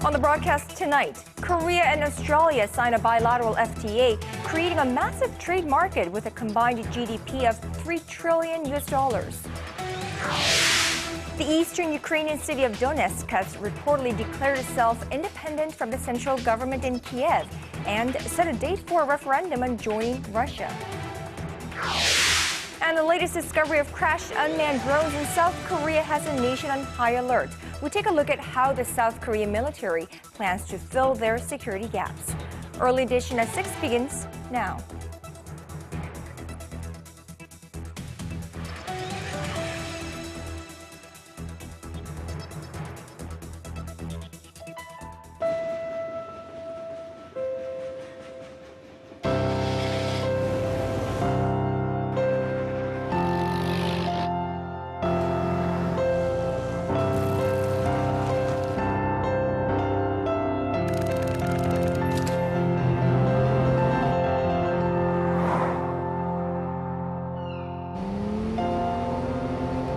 On the broadcast tonight, Korea and Australia sign a bilateral FTA, creating a massive trade market with a combined GDP of $3 trillion. The eastern Ukrainian city of Donetsk has reportedly declared itself independent from the central government in Kiev and set a date for a referendum on joining Russia. And the latest discovery of crashed unmanned drones in South Korea has a nation on high alert. We take a look at how the South Korean military plans to fill their security gaps. Early edition at 6 begins now.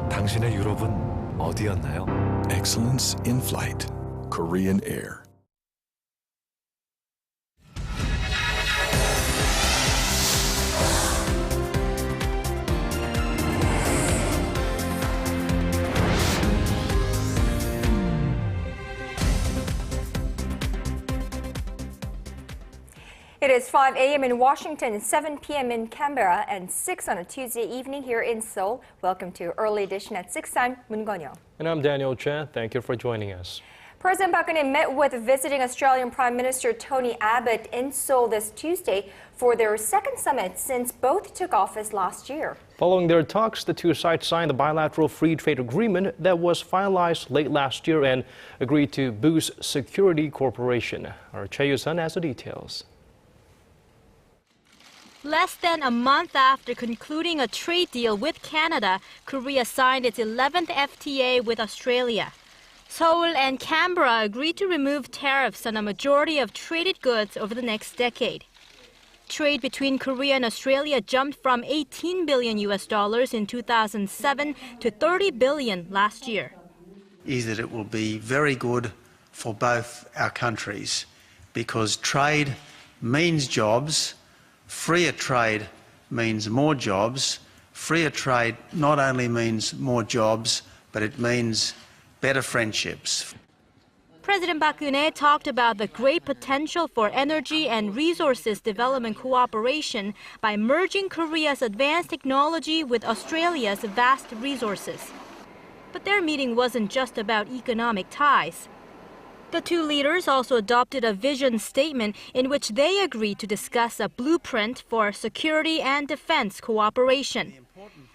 당신의 유럽은 어디였나요? Excellence in flight. Korean Air. It is 5 a.m. in Washington, 7 p.m. in Canberra, and 6 on a Tuesday evening here in Seoul. Welcome to Early Edition at 6. I'm Moon Gon-yo. And I'm Daniel Chen. Thank you for joining us. President Park Geun-hye met with visiting Australian Prime Minister Tony Abbott in Seoul this Tuesday for their second summit since both took office last year. Following their talks, the two sides signed a bilateral free trade agreement that was finalized late last year and agreed to boost security cooperation. Our Choi Yoo-sun has the details. Less than a month after concluding a trade deal with Canada, Korea signed its 11th FTA with Australia. Seoul and Canberra agreed to remove tariffs on a majority of traded goods over the next decade. Trade between Korea and Australia jumped from $18 billion in 2007 to $30 billion last year. Is that it will be very good for both our countries because trade means jobs. Freer trade means more jobs. Freer trade not only means more jobs, but it means better friendships. President Park Geun-hye talked about the great potential for energy and resources development cooperation by merging Korea's advanced technology with Australia's vast resources. But their meeting wasn't just about economic ties. The two leaders also adopted a vision statement in which they agreed to discuss a blueprint for security and defense cooperation.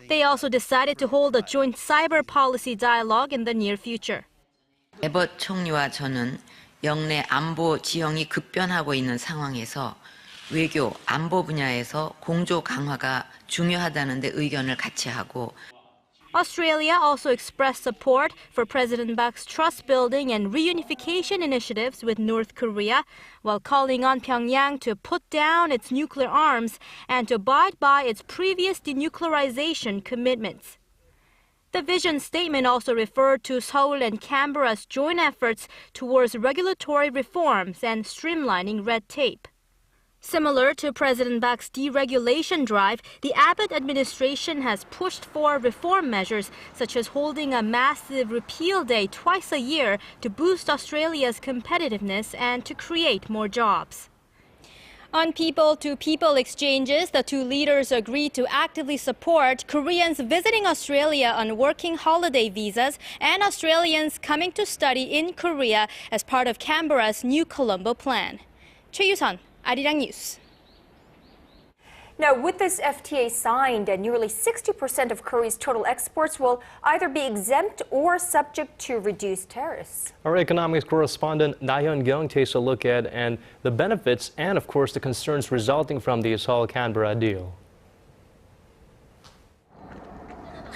They also decided to hold a joint cyber policy dialogue in the near future. 에벗 총리와 저는 영내 안보 지형이 급변하고 있는 상황에서 외교, 안보 분야에서 공조 강화가 중요하다는 데 의견을 같이 하고 Australia also expressed support for President Park's trust-building and reunification initiatives with North Korea, while calling on Pyongyang to put down its nuclear arms and to abide by its previous denuclearization commitments. The vision statement also referred to Seoul and Canberra's joint efforts towards regulatory reforms and streamlining red tape. Similar to President Park's deregulation drive, the Abbott administration has pushed for reform measures such as holding a massive repeal day twice a year to boost Australia's competitiveness and to create more jobs. On people-to-people exchanges, the two leaders agreed to actively support Koreans visiting Australia on working holiday visas and Australians coming to study in Korea as part of Canberra's New Colombo plan. Choi Yoo-sun, Arirang News. Now, with this FTA signed, nearly 60% of Korea's total exports will either be exempt or subject to reduced tariffs. Our economics correspondent Na Hyun-kyung takes a look at and the benefits and, of course, the concerns resulting from the Seoul-Canberra deal.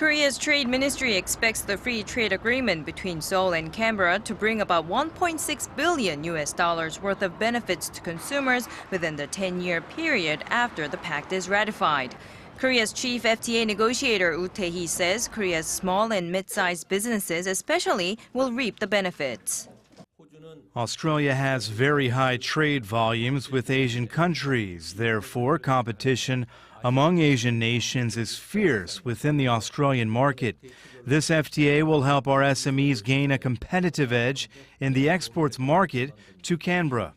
Korea's trade ministry expects the free trade agreement between Seoul and Canberra to bring about $1.6 billion worth of benefits to consumers within the 10-year period after the pact is ratified. Korea's chief FTA negotiator Woo Tae-hee says Korea's small and mid-sized businesses especially will reap the benefits. Australia has very high trade volumes with Asian countries. Therefore, competition among Asian nations is fierce within the Australian market. This FTA will help our SMEs gain a competitive edge in the exports market to Canberra.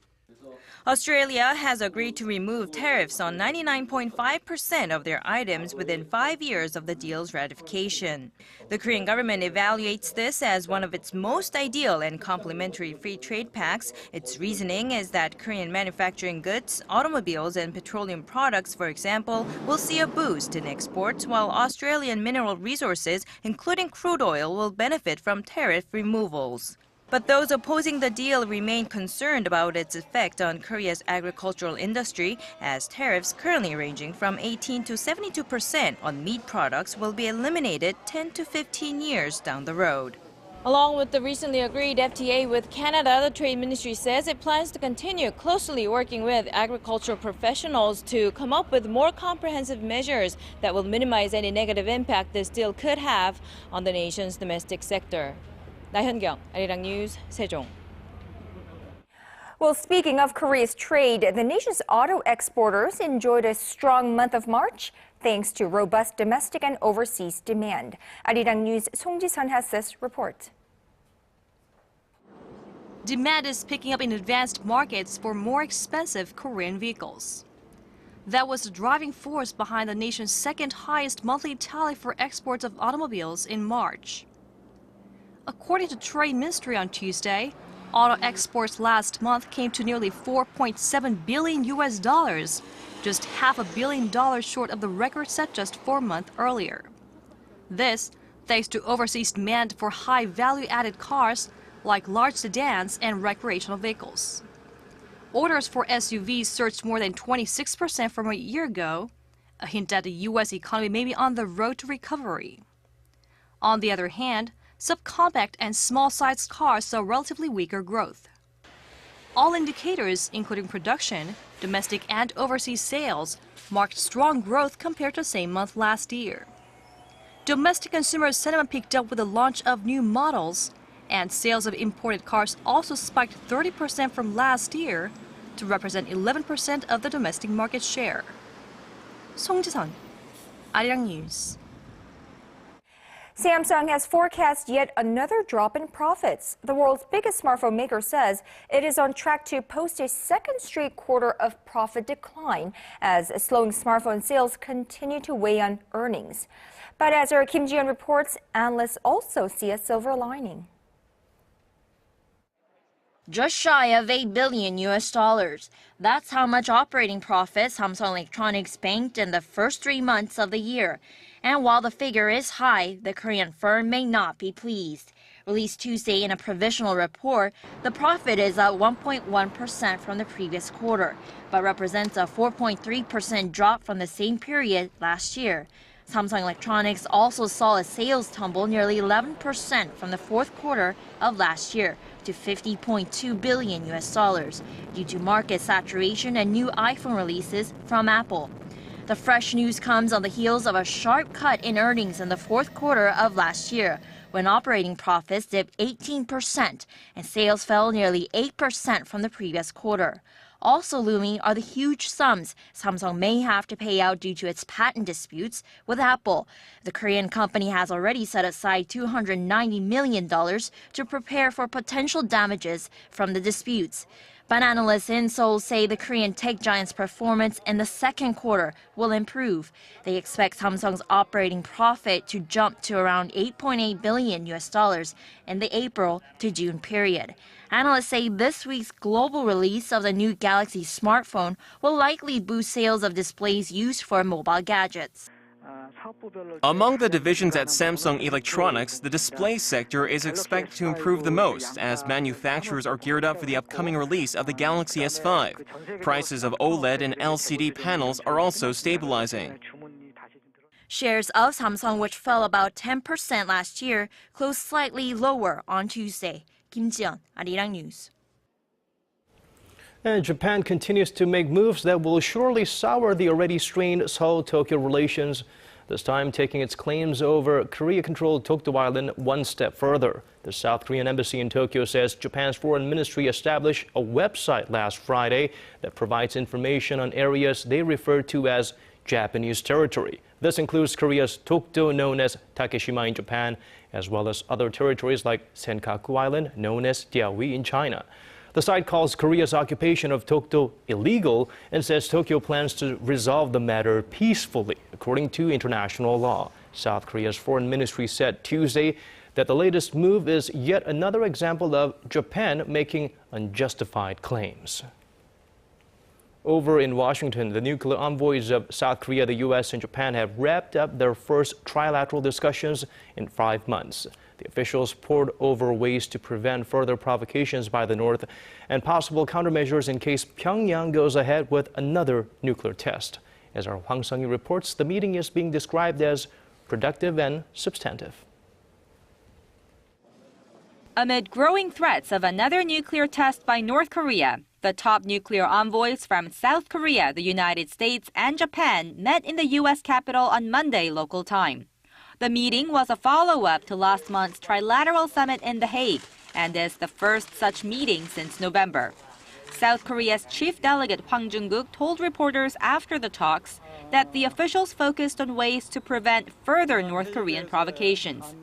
Australia has agreed to remove tariffs on 99.5% of their items within 5 years of the deal's ratification. The Korean government evaluates this as one of its most ideal and complementary free trade pacts. Its reasoning is that Korean manufacturing goods, automobiles, and petroleum products, for example, will see a boost in exports, while Australian mineral resources, including crude oil, will benefit from tariff removals. But those opposing the deal remain concerned about its effect on Korea's agricultural industry, as tariffs currently ranging from 18 to 72% on meat products will be eliminated 10 to 15 years down the road. Along with the recently agreed FTA with Canada, the Trade Ministry says it plans to continue closely working with agricultural professionals to come up with more comprehensive measures that will minimize any negative impact this deal could have on the nation's domestic sector. 나현경, Arirang News, 세종. Well, speaking of Korea's trade, the nation's auto exporters enjoyed a strong month of March thanks to robust domestic and overseas demand. Arirang News' Song Ji-sun has this report. Demand is picking up in advanced markets for more expensive Korean vehicles. That was the driving force behind the nation's second highest monthly tally for exports of automobiles in March. According to Trade Ministry on Tuesday, auto exports last month came to nearly $4.7 billion, just $500 million short of the record set just 4 months earlier. This thanks to overseas demand for high value-added cars like large sedans and recreational vehicles. Orders for SUVs surged more than 26% from a year ago, a hint that the U.S. economy may be on the road to recovery. On the other hand, subcompact and small-sized cars saw relatively weaker growth. All indicators, including production, domestic and overseas sales, marked strong growth compared to the same month last year. Domestic consumer sentiment picked up with the launch of new models, and sales of imported cars also spiked 30% from last year to represent 11% of the domestic market share. Song Ji-sun, Arirang News. Samsung has forecast yet another drop in profits. The world's biggest smartphone maker says it is on track to post a second straight quarter of profit decline as slowing smartphone sales continue to weigh on earnings. But as our Kim Ji-yeon reports, analysts also see a silver lining. Just shy of $8 billion. That's how much operating profit Samsung Electronics banked in the first 3 months of the year. And while the figure is high, the Korean firm may not be pleased. Released Tuesday in a provisional report, the profit is up 1.1% from the previous quarter, but represents a 4.3% drop from the same period last year. Samsung Electronics also saw a sales tumble nearly 11% from the fourth quarter of last year to $50.2 billion due to market saturation and new iPhone releases from Apple. The fresh news comes on the heels of a sharp cut in earnings in the fourth quarter of last year, when operating profits dipped 18% and sales fell nearly 8% from the previous quarter. Also looming are the huge sums Samsung may have to pay out due to its patent disputes with Apple. The Korean company has already set aside $290 million to prepare for potential damages from the disputes. But analysts in Seoul say the Korean tech giant's performance in the second quarter will improve. They expect Samsung's operating profit to jump to around $8.8 billion in the April to June period. Analysts say this week's global release of the new Galaxy smartphone will likely boost sales of displays used for mobile gadgets. Among the divisions at Samsung Electronics, the display sector is expected to improve the most as manufacturers are geared up for the upcoming release of the Galaxy S5. Prices of OLED and LCD panels are also stabilizing. Shares of Samsung, which fell about 10% last year, closed slightly lower on Tuesday. Kim Ji-yeon, Arirang News. And Japan continues to make moves that will surely sour the already strained Seoul-Tokyo relations. this time taking its claims over Korea-controlled Dokdo Island one step further. The South Korean embassy in Tokyo says Japan's foreign ministry established a website last Friday that provides information on areas they refer to as Japanese territory. This includes Korea's Dokdo, known as Takeshima in Japan, as well as other territories like Senkaku Island, known as Diaoyu in China. The site calls Korea's occupation of Dokdo illegal and says Tokyo plans to resolve the matter peacefully, according to international law. South Korea's foreign ministry said Tuesday that the latest move is yet another example of Japan making unjustified claims. Over in Washington, the nuclear envoys of South Korea, the U.S., and Japan have wrapped up their first trilateral discussions in 5 months. The officials pored over ways to prevent further provocations by the North and possible countermeasures in case Pyongyang goes ahead with another nuclear test. As our Hwang Sung-hee reports, the meeting is being described as productive and substantive. Amid growing threats of another nuclear test by North Korea, the top nuclear envoys from South Korea, the United States, and Japan met in the U.S. Capitol on Monday local time. The meeting was a follow-up to last month's trilateral summit in The Hague and is the first such meeting since November. South Korea's chief delegate Hwang Jung-guk told reporters after the talks that the officials focused on ways to prevent further North Korean provocations.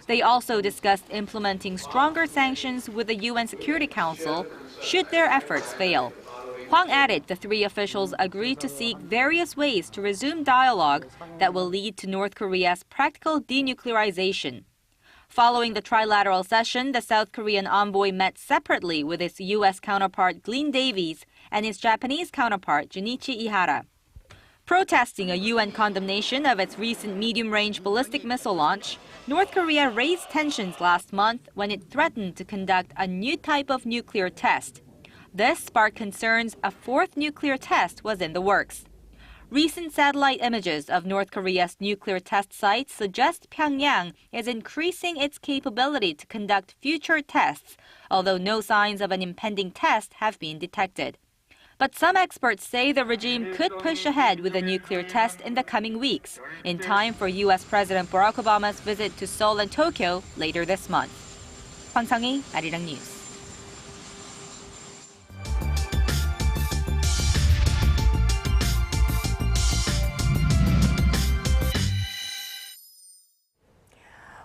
They also discussed implementing stronger sanctions with the UN Security Council should their efforts fail. Hwang added the three officials agreed to seek various ways to resume dialogue that will lead to North Korea's practical denuclearization. Following the trilateral session, the South Korean envoy met separately with his U.S. counterpart Glyn Davies and his Japanese counterpart Junichi Ihara. Protesting a UN condemnation of its recent medium-range ballistic missile launch, North Korea raised tensions last month when it threatened to conduct a new type of nuclear test. This sparked concerns a fourth nuclear test was in the works. Recent satellite images of North Korea's nuclear test sites suggest Pyongyang is increasing its capability to conduct future tests, although no signs of an impending test have been detected. But some experts say the regime could push ahead with a nuclear test in the coming weeks, in time for U.S. President Barack Obama's visit to Seoul and Tokyo later this month. Hwang Sung-hee, Arirang News.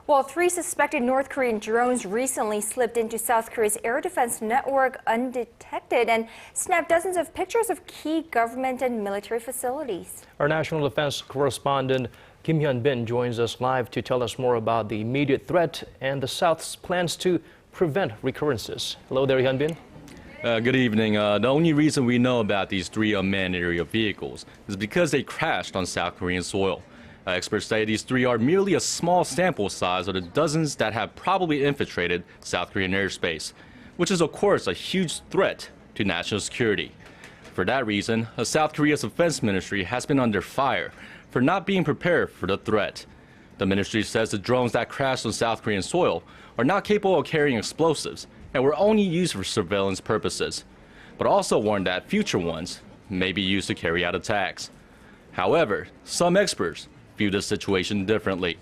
Well, 3 suspected North Korean drones recently slipped into South Korea's air defense network undetected and snapped dozens of pictures of key government and military facilities. Our national defense correspondent Kim Hyun-bin joins us live to tell us more about the immediate threat and the South's plans to prevent recurrences. Hello there, Hyun-bin. Good evening. The only reason we know about these 3 unmanned aerial vehicles is because they crashed on South Korean soil. Experts say these 3 are merely a small sample size of the dozens that have probably infiltrated South Korean airspace, which is of course a huge threat to national security. For that reason, South Korea's defense ministry has been under fire for not being prepared for the threat. The ministry says the drones that crashed on South Korean soil are not capable of carrying explosives and were only used for surveillance purposes, but also warned that future ones may be used to carry out attacks. However, some experts view the situation differently.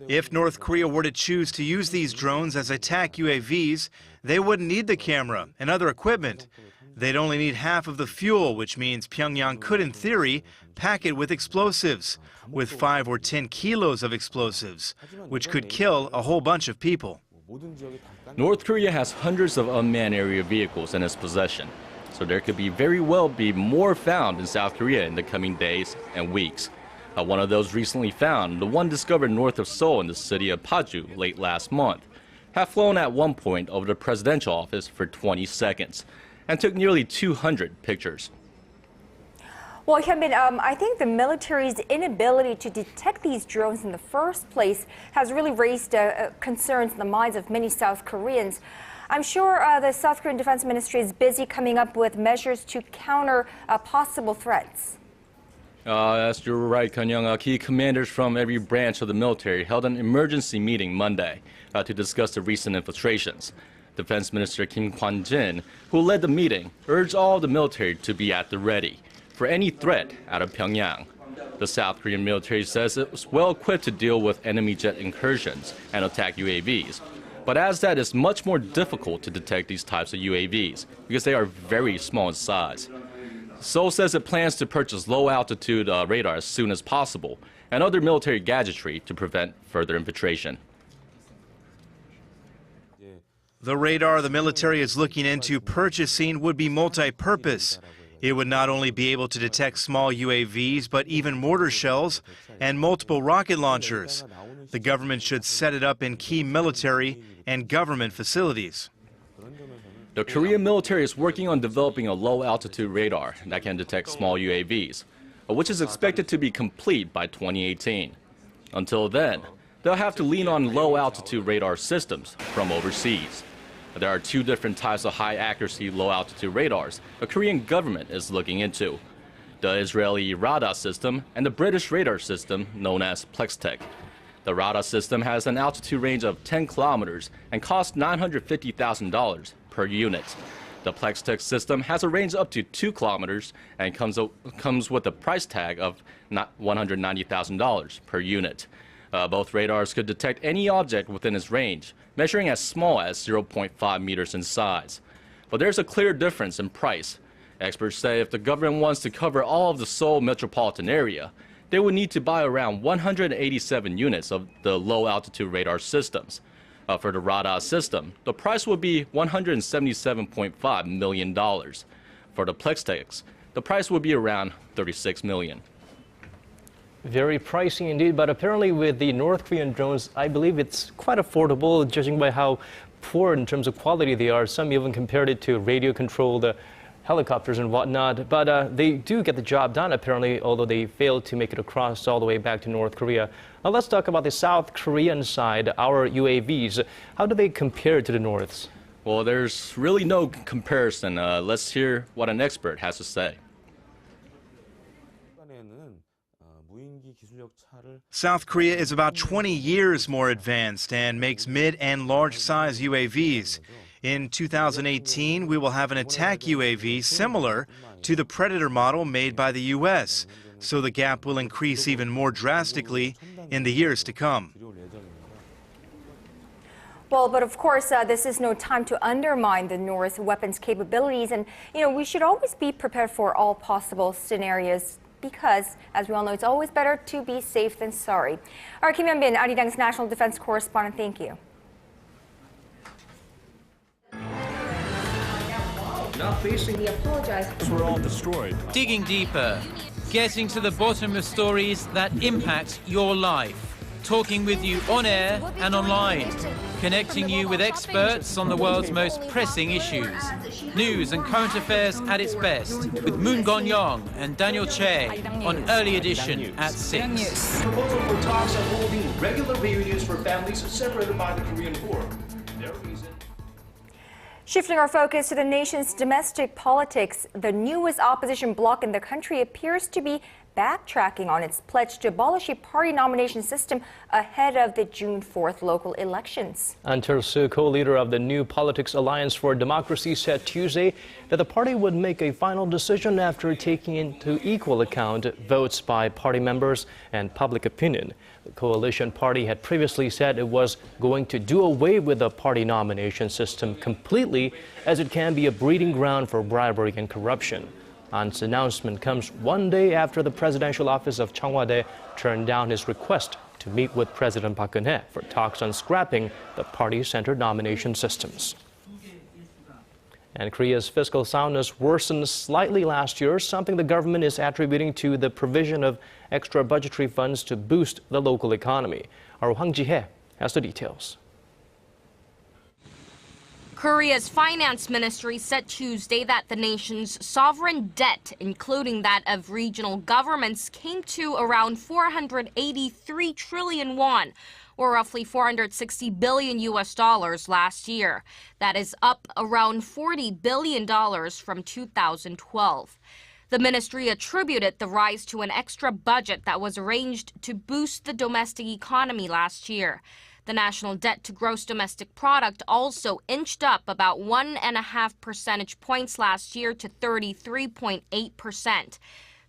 If North Korea were to choose to use these drones as attack UAVs, they wouldn't need the camera and other equipment. They'd only need half of the fuel, which means Pyongyang could, in theory, pack it with explosives, with 5 or 10 kilos of explosives, which could kill a whole bunch of people. North Korea has hundreds of unmanned aerial vehicles in its possession, so there could very well be more found in South Korea in the coming days and weeks. One of those recently found, the one discovered north of Seoul in the city of Paju late last month, had flown at one point over the presidential office for 20 seconds and took nearly 200 pictures. Well, Hyun-bin, I think the military's inability to detect these drones in the first place has really raised concerns in the minds of many South Koreans. I'm sure the South Korean Defense Ministry is busy coming up with measures to counter possible threats. Yes, you're right, Kanyang. Key commanders from every branch of the military held an emergency meeting Monday to discuss the recent infiltrations. Defense Minister Kim Kwan-jin, who led the meeting, urged all of the military to be at the ready for any threat out of Pyongyang. The South Korean military says it was well equipped to deal with enemy jet incursions and attack UAVs, but adds that it's much more difficult to detect these types of UAVs because they are very small in size. Seoul says it plans to purchase low-altitude radar as soon as possible and other military gadgetry to prevent further infiltration. The radar the military is looking into purchasing would be multi-purpose. It would not only be able to detect small UAVs, but even mortar shells and multiple rocket launchers. The government should set it up in key military and government facilities. The Korean military is working on developing a low-altitude radar that can detect small UAVs, which is expected to be complete by 2018. Until then, they'll have to lean on low-altitude radar systems from overseas. There are two different types of high-accuracy low-altitude radars the Korean government is looking into: the Israeli radar system and the British radar system known as Plextech. The radar system has an altitude range of 10 kilometers and costs $950,000 per unit. The Plextech system has a range up to 2 kilometers and comes with a price tag of $190,000 per unit. Both radars could detect any object within its range, measuring as small as 0.5 meters in size. But there's a clear difference in price. Experts say if the government wants to cover all of the Seoul metropolitan area, they would need to buy around 187 units of the low-altitude radar systems. For the radar system, the price would be $177.5 million. For the Plextechs, the price would be around $36 million. Very pricey indeed, but apparently with the North Korean drones, I believe it's quite affordable, judging by how poor in terms of quality they are. Some even compared it to radio-controlled helicopters and whatnot, but they do get the job done apparently, although they failed to make it across all the way back to North Korea. Now let's talk about the South Korean side, our UAVs. How do they compare to the North's? Well, there's really no comparison. Let's hear what an expert has to say. South Korea is about 20 years more advanced and makes mid and large-size UAVs. In 2018, we will have an attack UAV similar to the Predator model made by the U.S., so the gap will increase even more drastically in the years to come. Well, but of course, this is no time to undermine the North's weapons capabilities, and we should always be prepared for all possible scenarios, because, as we all know, it's always better to be safe than sorry. All right, Kim Hyun-bin, Arirang's national defense correspondent, thank you. Not facing. We apologize. We're all destroyed. Digging deeper, getting to the bottom of stories that impact your life. Talking with you on air and online. Connecting you with experts on the world's most pressing issues. News and current affairs at its best, with Moon Gon-young and Daniel Che on Early Edition at 6. Proposal for talks on holding regular reunions for families separated by the Korean War. Shifting our focus to the nation's domestic politics, the newest opposition bloc in the country appears to be backtracking on its pledge to abolish a party nomination system ahead of the June 4th local elections. An Tae-soo, co-leader of the New Politics Alliance for Democracy, said Tuesday that the party would make a final decision after taking into equal account votes by party members and public opinion. The coalition party had previously said it was going to do away with the party nomination system completely, as it can be a breeding ground for bribery and corruption. An's announcement comes one day after the presidential office of Chung Hwa-dae turned down his request to meet with President Park Geun-hye for talks on scrapping the party-centered nomination systems. And Korea's fiscal soundness worsened slightly last year, something the government is attributing to the provision of extra budgetary funds to boost the local economy. Our Hwang Ji-hye has the details. Korea's finance ministry said Tuesday that the nation's sovereign debt, including that of regional governments, came to around 483 trillion won, or roughly $460 billion last year. That is up around $40 billion from 2012. The ministry attributed the rise to an extra budget that was arranged to boost the domestic economy last year. The national debt to gross domestic product also inched up about 1.5 percentage points last year to 33.8%.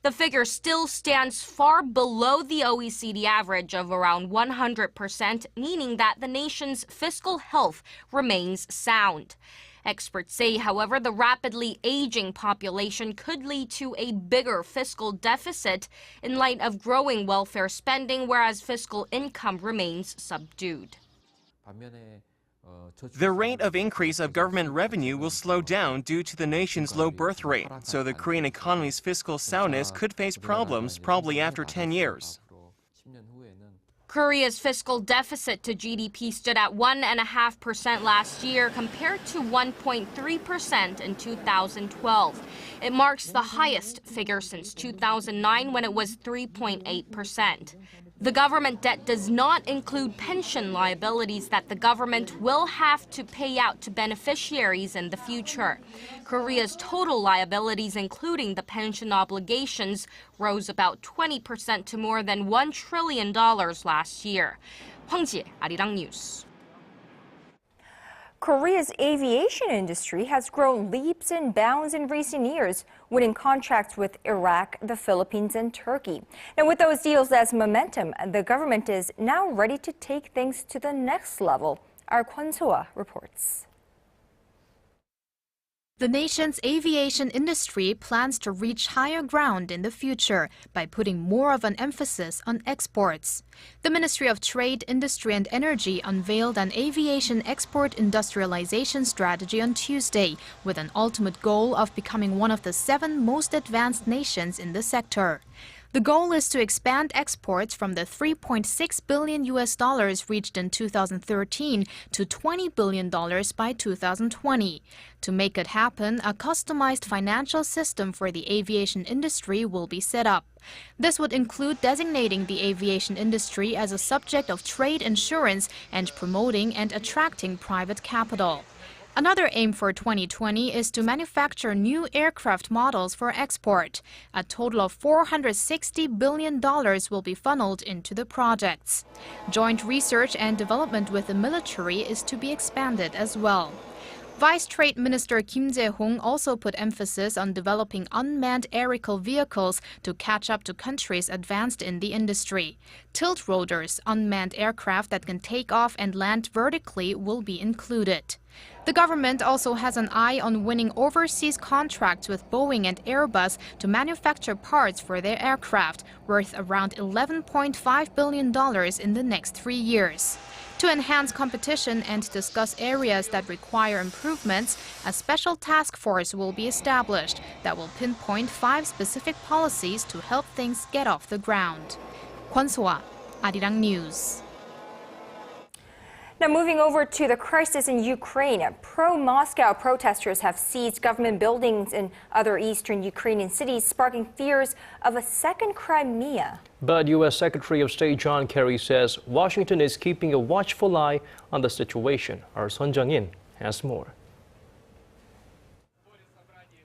The figure still stands far below the OECD average of around 100%, meaning that the nation's fiscal health remains sound. Experts say, however, the rapidly aging population could lead to a bigger fiscal deficit in light of growing welfare spending, whereas fiscal income remains subdued. The rate of increase of government revenue will slow down due to the nation's low birth rate, so the Korean economy's fiscal soundness could face problems probably after 10 years. Korea's fiscal deficit to GDP stood at 1.5% last year compared to 1.3% in 2012. It marks the highest figure since 2009 when it was 3.8%. The government debt does not include pension liabilities that the government will have to pay out to beneficiaries in the future. Korea's total liabilities, including the pension obligations, rose about 20% to more than $1 trillion last year. 황지혜, Arirang News. Korea's aviation industry has grown leaps and bounds in recent years, winning contracts with Iraq, the Philippines, and Turkey. Now, with those deals as momentum, the government is now ready to take things to the next level. Our Kwon So-ah reports. The nation's aviation industry plans to reach higher ground in the future by putting more of an emphasis on exports. The Ministry of Trade, Industry and Energy unveiled an aviation export industrialization strategy on Tuesday, with an ultimate goal of becoming one of the 7 most advanced nations in the sector. The goal is to expand exports from the $3.6 billion reached in 2013 to $20 billion by 2020. To make it happen, a customized financial system for the aviation industry will be set up. This would include designating the aviation industry as a subject of trade insurance and promoting and attracting private capital. Another aim for 2020 is to manufacture new aircraft models for export. A total of $460 billion will be funneled into the projects. Joint research and development with the military is to be expanded as well. Vice Trade Minister Kim Jae-hong also put emphasis on developing unmanned aerial vehicles to catch up to countries advanced in the industry. Tilt rotors, unmanned aircraft that can take off and land vertically, will be included. The government also has an eye on winning overseas contracts with Boeing and Airbus to manufacture parts for their aircraft, worth around $11.5 billion in the next 3 years. To enhance competition and discuss areas that require improvements, a special task force will be established that will pinpoint 5 specific policies to help things get off the ground. Kwon So-ah, Arirang News. Now, moving over to the crisis in Ukraine, pro-Moscow protesters have seized government buildings in other eastern Ukrainian cities, sparking fears of a second Crimea. But U.S. Secretary of State John Kerry says Washington is keeping a watchful eye on the situation. Our Sun Jung-in has more.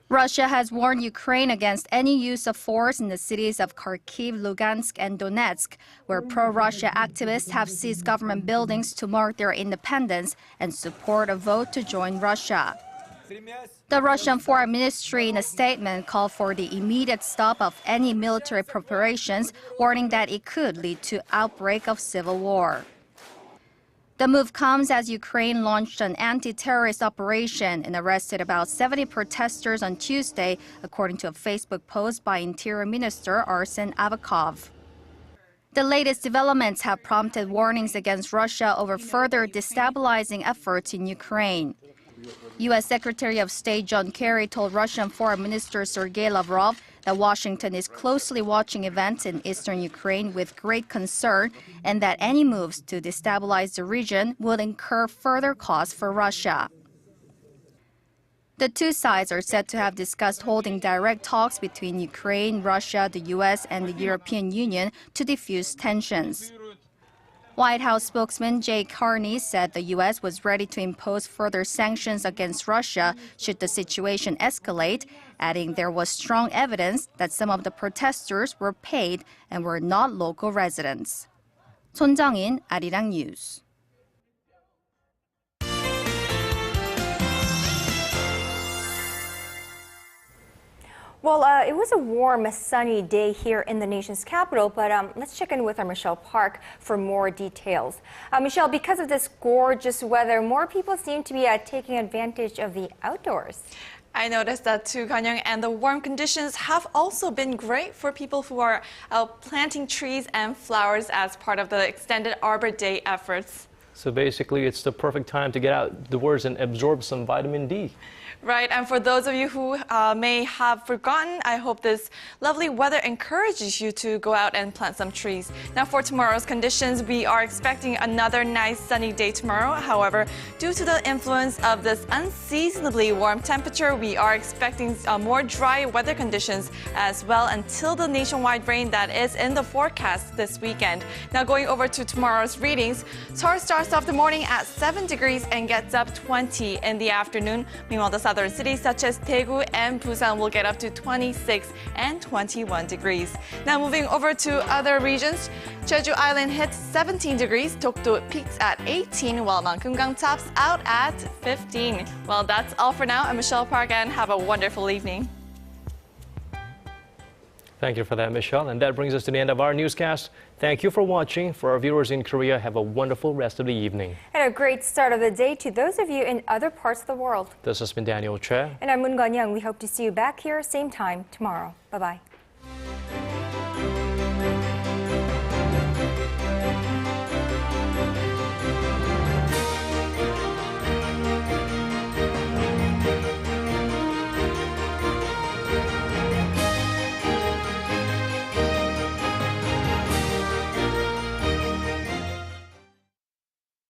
Russia has warned Ukraine against any use of force in the cities of Kharkiv, Lugansk, and Donetsk, where pro-Russia activists have seized government buildings to mark their independence and support a vote to join Russia. The Russian Foreign Ministry in a statement called for the immediate stop of any military preparations, warning that it could lead to outbreak of civil war. The move comes as Ukraine launched an anti-terrorist operation and arrested about 70 protesters on Tuesday, according to a Facebook post by Interior Minister Arsen Avakov. The latest developments have prompted warnings against Russia over further destabilizing efforts in Ukraine. U.S. Secretary of State John Kerry told Russian Foreign Minister Sergei Lavrov that Washington is closely watching events in eastern Ukraine with great concern and that any moves to destabilize the region would incur further costs for Russia. The two sides are said to have discussed holding direct talks between Ukraine, Russia, the U.S., and the European Union to defuse tensions. White House spokesman Jay Carney said the U.S. was ready to impose further sanctions against Russia should the situation escalate, adding there was strong evidence that some of the protesters were paid and were not local residents. Son Jung-in, Arirang News. Well, it was a warm, sunny day here in the nation's capital, but let's check in with our Michelle Park for more details. Michelle, because of this gorgeous weather, more people seem to be taking advantage of the outdoors. I noticed that too, Kanyang, and the warm conditions have also been great for people who are out planting trees and flowers as part of the extended Arbor Day efforts. So basically, it's the perfect time to get outdoors and absorb some vitamin D. Right, and for those of you who may have forgotten, I hope this lovely weather encourages you to go out and plant some trees. Now for tomorrow's conditions, we are expecting another nice sunny day tomorrow. However, due to the influence of this unseasonably warm temperature, we are expecting more dry weather conditions as well until the nationwide rain that is in the forecast this weekend. Now going over to tomorrow's readings, Seoul starts off the morning at 7 degrees and gets up 20 in the afternoon. Meanwhile, the southern cities such as Daegu and Busan will get up to 26 and 21 degrees. Now moving over to other regions, Jeju Island hits 17 degrees, Dokdo peaks at 18, while Mangkumgang tops out at 15. Well, that's all for now. I'm Michelle Park, and have a wonderful evening. Thank you for that, Michelle. And that brings us to the end of our newscast. Thank you for watching. For our viewers in Korea, have a wonderful rest of the evening. And a great start of the day to those of you in other parts of the world. This has been Daniel Che. And I'm Moon Gun-young. We hope to see you back here same time tomorrow. Bye-bye.